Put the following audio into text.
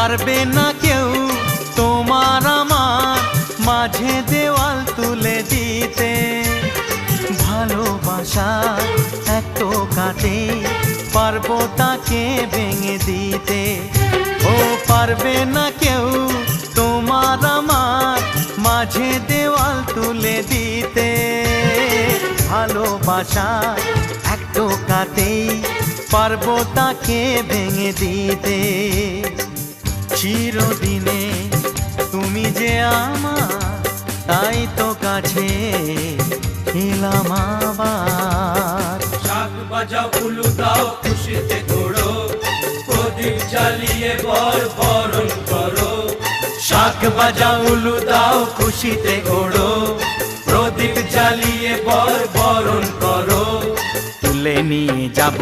পারবে না কেউ তোমার আমার মাঝে দেওয়াল তুলে দিতে। ভালোবাসা এত কাটে পারবো তাকে ভেঙে দিতে। ও পারবে না কেউ তোমার আমার মাঝে দেওয়াল তুলে দিতে। ভালোবাসা একটু কাটেই পারবো তাকে ভেঙে দিতে। চিরদিনে তুমি যে আমার, তাই তো কাছে এলাম আবার। শাক বাজাও উলু দাও খুশিতে ঘোড়ো, প্রদীপ জ্বালিয়ে বর বরণ করো। শাক বাজাও উলু দাও খুশিতে ওড়ো, প্রদীপ জ্বালিয়ে বর বরণ করো। তুলে নিয়ে যাব